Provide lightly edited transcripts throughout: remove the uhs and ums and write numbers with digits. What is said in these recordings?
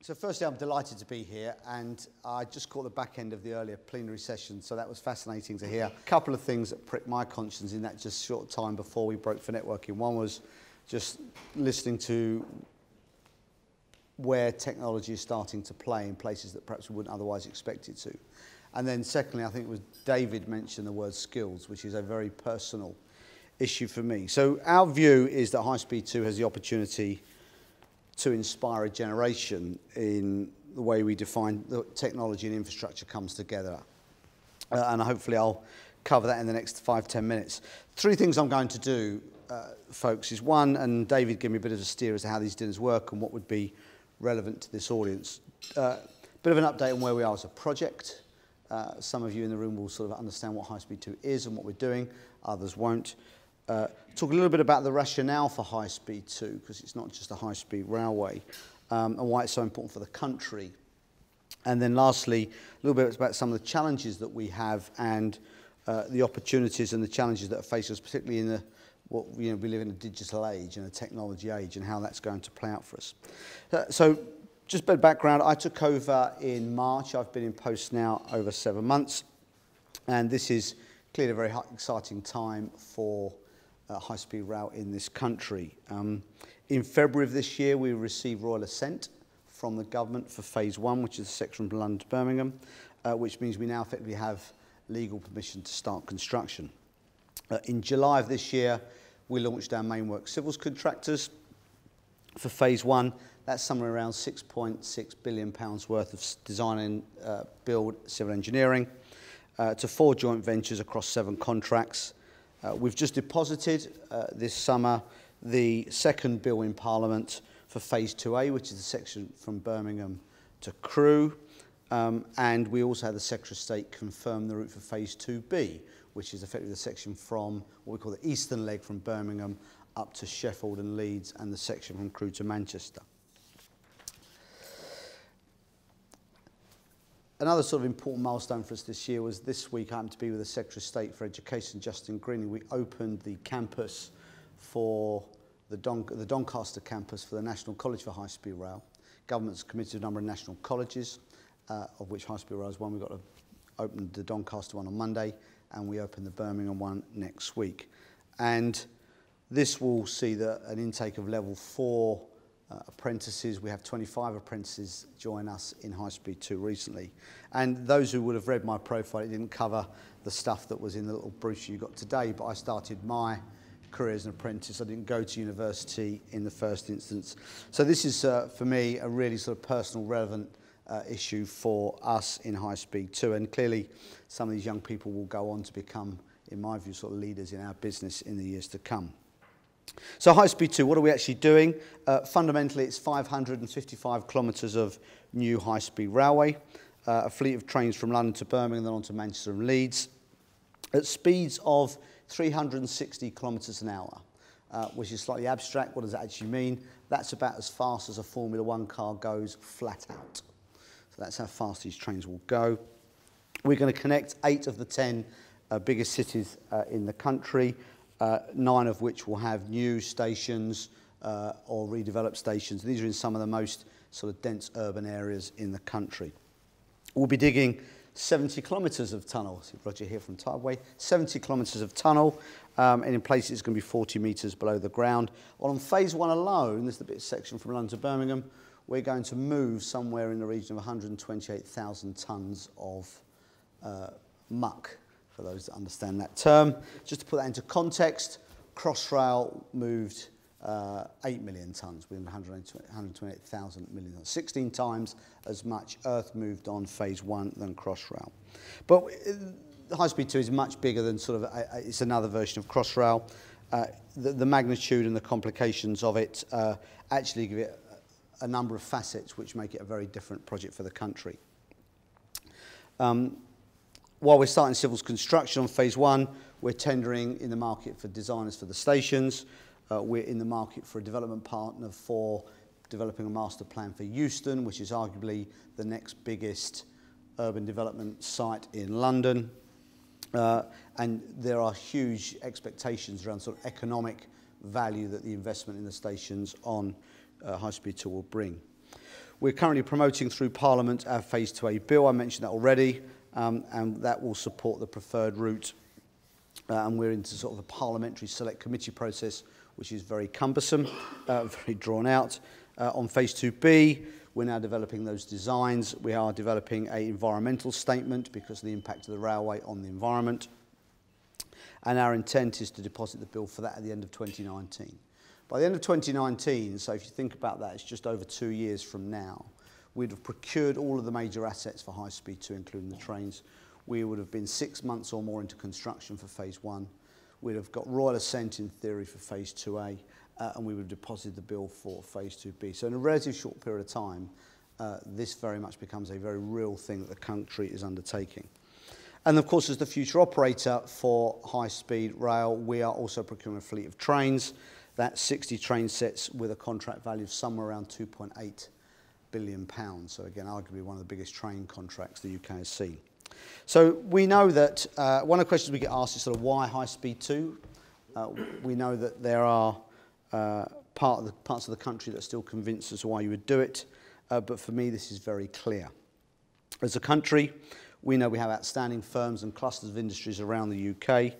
So firstly, I'm delighted to be here, and I just caught the back end of the earlier plenary session, so that was fascinating to hear. A couple of things that pricked my conscience in that just short time before we broke for networking. One was just listening to where technology is starting to play in places that perhaps we wouldn't otherwise expect it to. And then secondly, I think it was David mentioned the word skills, which is a very personal issue for me. So our view is that High Speed 2 has the opportunity to inspire a generation in the way we define the technology and infrastructure comes together. And hopefully I'll cover that in the next 5-10 minutes. Three things I'm going to do, folks, is one, and David gave me a bit of a steer as to how these dinners work and what would be relevant to this audience. Bit of an update on where we are as a project. Some of you in the room will sort of understand what High Speed 2 is and what we're doing, others won't. Talk a little bit about the rationale for High Speed 2, because it's not just a high-speed railway, and why it's so important for the country. And then lastly, a little bit about some of the challenges that we have and the opportunities and the challenges that face us, particularly in we live in a digital age and a technology age, and how that's going to play out for us. So just a bit of background, I took over in March. I've been in post now over 7 months, and this is clearly a very exciting time for high-speed rail in this country. In February of this year, we received royal assent from the government for phase 1, which is the section from London to Birmingham, which means we now effectively have legal permission to start construction. In July of this year, we launched our main work civils contractors for phase 1. That's somewhere around £6.6 billion worth of design and build civil engineering to 4 joint ventures across 7 contracts. We've just deposited this summer the second bill in Parliament for phase 2A, which is the section from Birmingham to Crewe. And we also had the Secretary of State confirm the route for phase 2B, which is effectively the section from what we call the eastern leg from Birmingham up to Sheffield and Leeds, and the section from Crewe to Manchester. Another sort of important milestone for us this year was this week I happened to be with the Secretary of State for Education, Justin Greening. We opened the campus for the Doncaster campus for the National College for High Speed Rail. Government's committed to a number of national colleges, of which High Speed Rail is one. We've got to open the Doncaster one on Monday, and we open the Birmingham one next week. And this will see an intake of level 4 apprentices. We have 25 apprentices join us in High Speed 2 recently. And those who would have read my profile, it didn't cover the stuff that was in the little brochure you got today, but I started my career as an apprentice. I didn't go to university in the first instance. So this is, for me, a really sort of personal, relevant issue for us in High Speed 2. And clearly, some of these young people will go on to become, in my view, sort of leaders in our business in the years to come. So High Speed 2, what are we actually doing? Fundamentally, it's 555 kilometres of new high-speed railway, a fleet of trains from London to Birmingham, then on to Manchester and Leeds, at speeds of 360 kilometres an hour, which is slightly abstract. What does that actually mean? That's about as fast as a Formula 1 car goes flat out. So that's how fast these trains will go. We're going to connect 8 of the 10 biggest cities in the country, 9 of which will have new stations or redeveloped stations. These are in some of the most sort of dense urban areas in the country. We'll be digging 70 kilometres of tunnel. See Roger here from Tideway. 70 kilometres of tunnel, and in places it's going to be 40 metres below the ground. On phase 1 alone, there's the bit section from London to Birmingham, we're going to move somewhere in the region of 128,000 tonnes of muck, for those that understand that term. Just to put that into context, Crossrail moved 8 million tonnes with 128,000 million tonnes. 16 times as much earth moved on phase 1 than Crossrail. But High Speed 2 is much bigger than sort of, it's another version of Crossrail. The magnitude and the complications of it actually give it a number of facets which make it a very different project for the country. While we're starting civils construction on phase 1, we're tendering in the market for designers for the stations. We're in the market for a development partner for developing a master plan for Euston, which is arguably the next biggest urban development site in London. And there are huge expectations around sort of economic value that the investment in the stations on High Speed 2 will bring. We're currently promoting through Parliament our Phase 2A bill. I mentioned that already, and that will support the preferred route. And we're into sort of a parliamentary select committee process, which is very cumbersome, very drawn out. On Phase 2B, we're now developing those designs. We are developing an environmental statement because of the impact of the railway on the environment. And our intent is to deposit the bill for that at the end of 2019. By the end of 2019, so if you think about that, it's just over 2 years from now, we'd have procured all of the major assets for High Speed 2, including the trains. We would have been 6 months or more into construction for Phase 1. We'd have got royal assent in theory for Phase 2A, and we would have deposited the bill for Phase 2B. So in a relatively short period of time, this very much becomes a very real thing that the country is undertaking. And of course, as the future operator for high-speed rail, we are also procuring a fleet of trains. That's 60 train sets with a contract value of somewhere around £2.8 billion. So again, arguably one of the biggest train contracts the UK has seen. So we know that one of the questions we get asked is sort of why High Speed 2? We know that there are parts of the country that are still convinced as to why you would do it. But for me, this is very clear. As a country, we know we have outstanding firms and clusters of industries around the UK,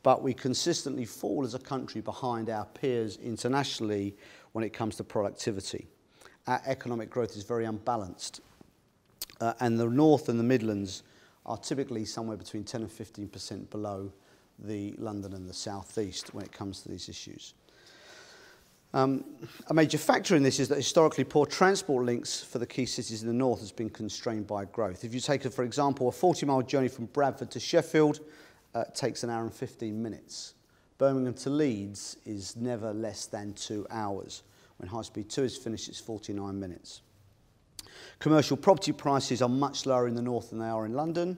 but we consistently fall as a country behind our peers internationally when it comes to productivity. Our economic growth is very unbalanced. And the North and the Midlands are typically somewhere between 10 and 15% below the London and the South East when it comes to these issues. A major factor in this is that historically poor transport links for the key cities in the north has been constrained by growth. If you take, for example, a 40-mile journey from Bradford to Sheffield, takes an hour and 15 minutes. Birmingham to Leeds is never less than 2 hours. When High Speed 2 is finished, it's 49 minutes. Commercial property prices are much lower in the north than they are in London.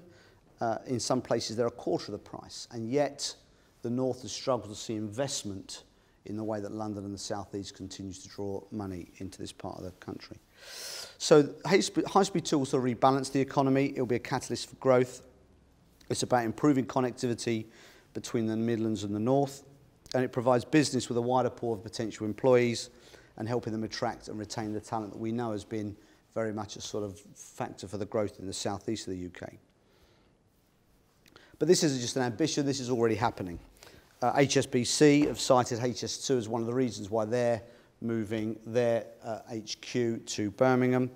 In some places, they're a quarter of the price, and yet the north has struggled to see investment in the way that London and the South East continues to draw money into this part of the country. So High Speed 2 will sort of rebalance the economy. It will be a catalyst for growth. It's about improving connectivity between the Midlands and the North, and it provides business with a wider pool of potential employees and helping them attract and retain the talent that we know has been very much a sort of factor for the growth in the South East of the UK. But this isn't just an ambition, this is already happening. HSBC have cited HS2 as one of the reasons why they're moving their HQ to Birmingham.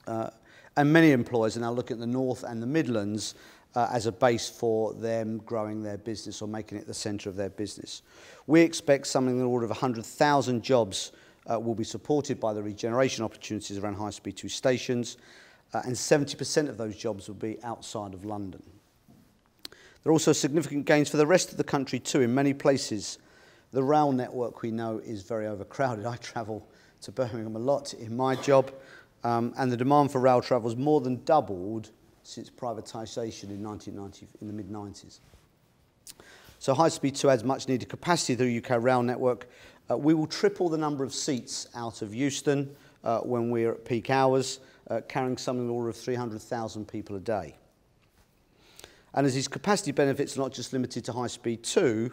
And many employers are now looking at the North and the Midlands as a base for them growing their business or making it the centre of their business. We expect something in the order of 100,000 jobs will be supported by the regeneration opportunities around High Speed 2 stations, and 70% of those jobs will be outside of London. There are also significant gains for the rest of the country too. In many places, the rail network we know is very overcrowded. I travel to Birmingham a lot in my job, and the demand for rail travel has more than doubled since privatisation in the mid-90s. So High Speed 2 adds much needed capacity to the UK rail network. We will triple the number of seats out of Euston when we're at peak hours, carrying something in the order of 300,000 people a day. And as these capacity benefits are not just limited to High Speed 2,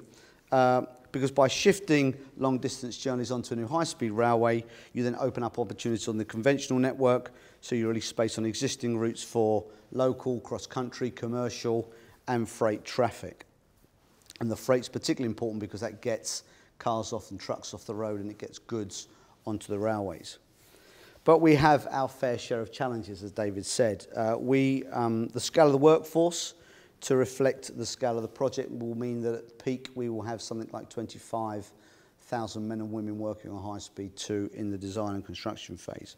because by shifting long-distance journeys onto a new high-speed railway, you then open up opportunities on the conventional network, so you release space on existing routes for local, cross-country, commercial, and freight traffic. And the freight's particularly important because that gets cars off and trucks off the road and it gets goods onto the railways. But we have our fair share of challenges, as David said. The scale of the workforce to reflect the scale of the project will mean that at peak we will have something like 25,000 men and women working on High Speed 2 in the design and construction phase.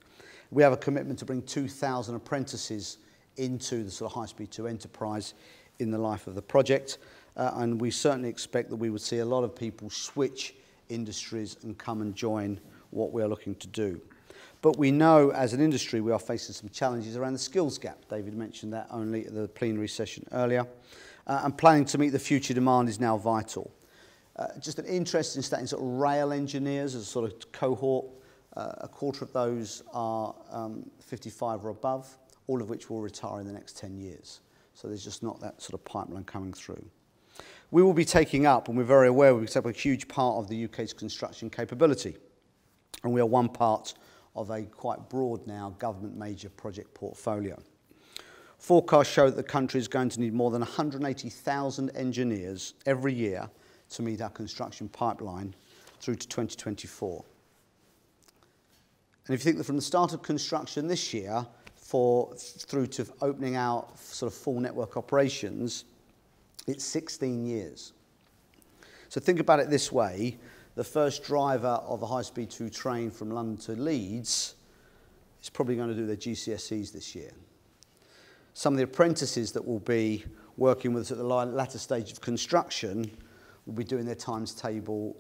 We have a commitment to bring 2,000 apprentices into the sort of High Speed 2 enterprise in the life of the project, and we certainly expect that we would see a lot of people switch industries and come and join what we are looking to do. But we know as an industry we are facing some challenges around the skills gap. David mentioned that only at the plenary session earlier. And planning to meet the future demand is now vital. Just an interesting stat in sort of rail engineers as a sort of cohort. A quarter of those are 55 or above, all of which will retire in the next 10 years. So there's just not that sort of pipeline coming through. We will be taking up, and we're very aware, we'll take up a huge part of the UK's construction capability. And we are one part of a quite broad now government major project portfolio. Forecasts show that the country is going to need more than 180,000 engineers every year to meet our construction pipeline through to 2024. And if you think that from the start of construction this year through to opening our sort of full network operations, it's 16 years. So think about it this way. The first driver of a high-speed 2 train from London to Leeds is probably going to do their GCSEs this year. Some of the apprentices that will be working with us at the latter stage of construction will be doing their times table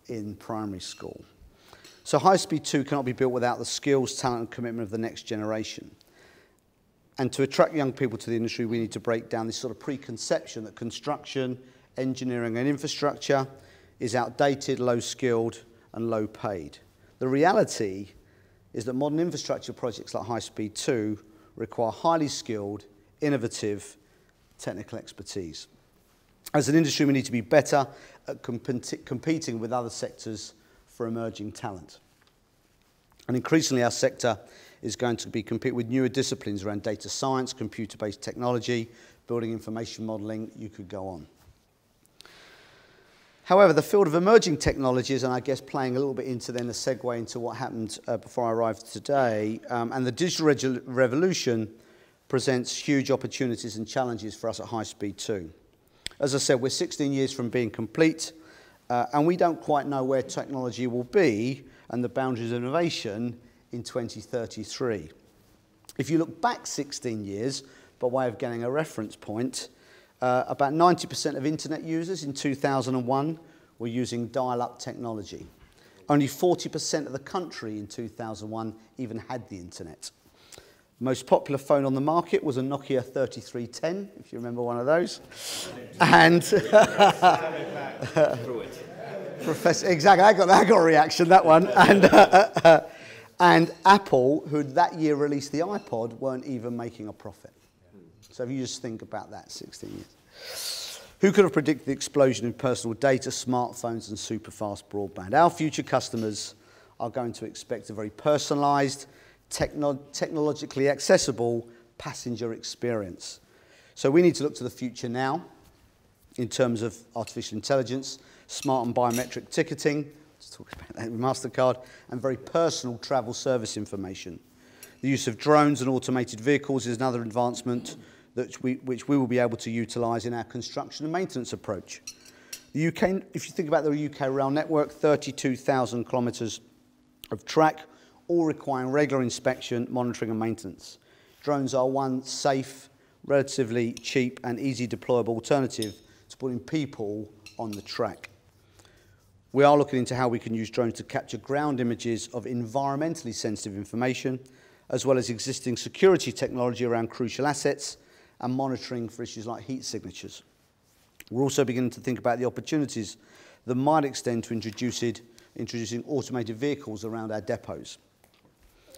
in primary school. So high-speed 2 cannot be built without the skills, talent and commitment of the next generation. And to attract young people to the industry, we need to break down this sort of preconception that construction, engineering and infrastructure is outdated, low-skilled and low-paid. The reality is that modern infrastructure projects like high-speed 2 require highly skilled, innovative technical expertise. As an industry, we need to be better at competing with other sectors for emerging talent. And increasingly, our sector is going to be compete with newer disciplines around data science, computer-based technology, building information modelling, you could go on. However, the field of emerging technologies, and I guess playing a little bit into then a segue into what happened before I arrived today, and the digital revolution presents huge opportunities and challenges for us at High Speed 2. As I said, we're 16 years from being complete, and we don't quite know where technology will be and the boundaries of innovation in 2033. If you look back 16 years, by way of getting a reference point, about 90% of internet users in 2001 were using dial-up technology. Only 40% of the country in 2001 even had the internet. The most popular phone on the market was a Nokia 3310, if you remember one of those. And Professor, exactly, I got a reaction, that one. And Apple, who that year released the iPod, weren't even making a profit. So if you just think about that, 16 years. Who could have predicted the explosion in personal data, smartphones and super-fast broadband? Our future customers are going to expect a very personalised, technologically accessible passenger experience. So we need to look to the future now in terms of artificial intelligence, smart and biometric ticketing, let's talk about that with MasterCard, and very personal travel service information. The use of drones and automated vehicles is another advancement which we will be able to utilise in our construction and maintenance approach. The UK, if you think about the UK rail network, 32,000 kilometres of track, all requiring regular inspection, monitoring and maintenance. Drones are one safe, relatively cheap and easy deployable alternative to putting people on the track. We are looking into how we can use drones to capture ground images of environmentally sensitive information, as well as existing security technology around crucial assets and monitoring for issues like heat signatures. We're also beginning to think about the opportunities that might extend to introducing automated vehicles around our depots.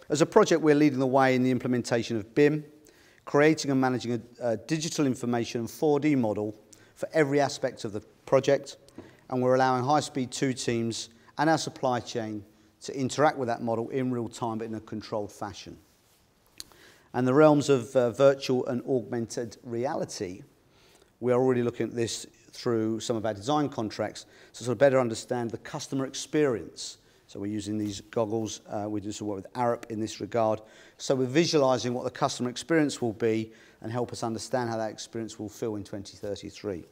As a project, we're leading the way in the implementation of BIM, creating and managing a digital information and 4D model for every aspect of the project, and we're allowing high-speed 2 teams and our supply chain to interact with that model in real time but in a controlled fashion. And the realms of virtual and augmented reality, we are already looking at this through some of our design contracts to sort of better understand the customer experience. So we're using these goggles, we do some work with Arup in this regard. So we're visualising what the customer experience will be and help us understand how that experience will feel in 2033.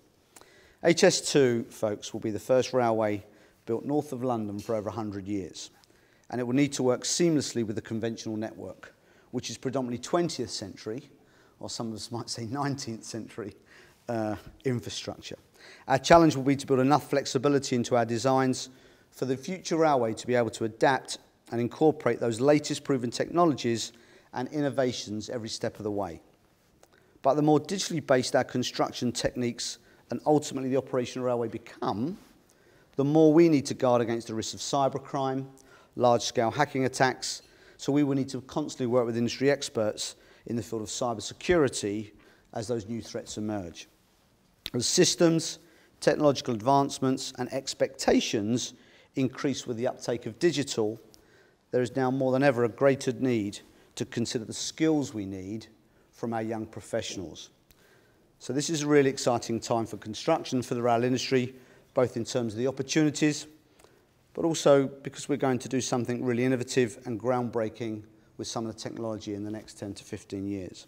HS2, folks, will be the first railway built north of London for over 100 years. And it will need to work seamlessly with the conventional network, which is predominantly 20th century, or some of us might say 19th century, infrastructure. Our challenge will be to build enough flexibility into our designs for the future railway to be able to adapt and incorporate those latest proven technologies and innovations every step of the way. But the more digitally based our construction techniques and ultimately the operational railway become, the more we need to guard against the risks of cybercrime, large-scale hacking attacks. So we will need to constantly work with industry experts in the field of cybersecurity as those new threats emerge. As systems, technological advancements and expectations increase with the uptake of digital, there is now more than ever a greater need to consider the skills we need from our young professionals. So this is a really exciting time for construction, for the rail industry, both in terms of the opportunities, but also because we're going to do something really innovative and groundbreaking with some of the technology in the next 10 to 15 years.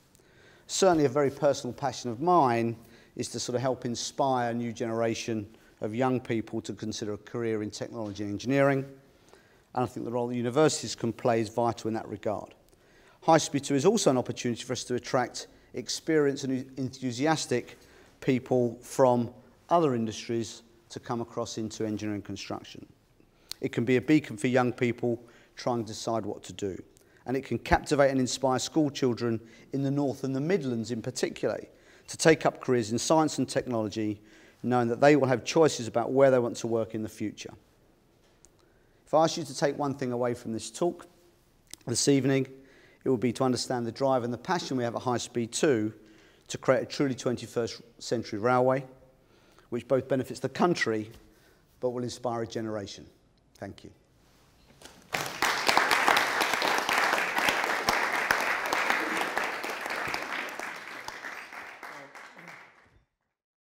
Certainly a very personal passion of mine is to sort of help inspire a new generation of young people to consider a career in technology and engineering. And I think the role that universities can play is vital in that regard. High Speed 2 is also an opportunity for us to attract experienced and enthusiastic people from other industries to come across into engineering construction. It can be a beacon for young people trying to decide what to do. And it can captivate and inspire school children in the North and the Midlands in particular to take up careers in science and technology, knowing that they will have choices about where they want to work in the future. If I ask you to take one thing away from this talk this evening, it will be to understand the drive and the passion we have at High Speed 2 to create a truly 21st century railway, which both benefits the country but will inspire a generation. Thank you.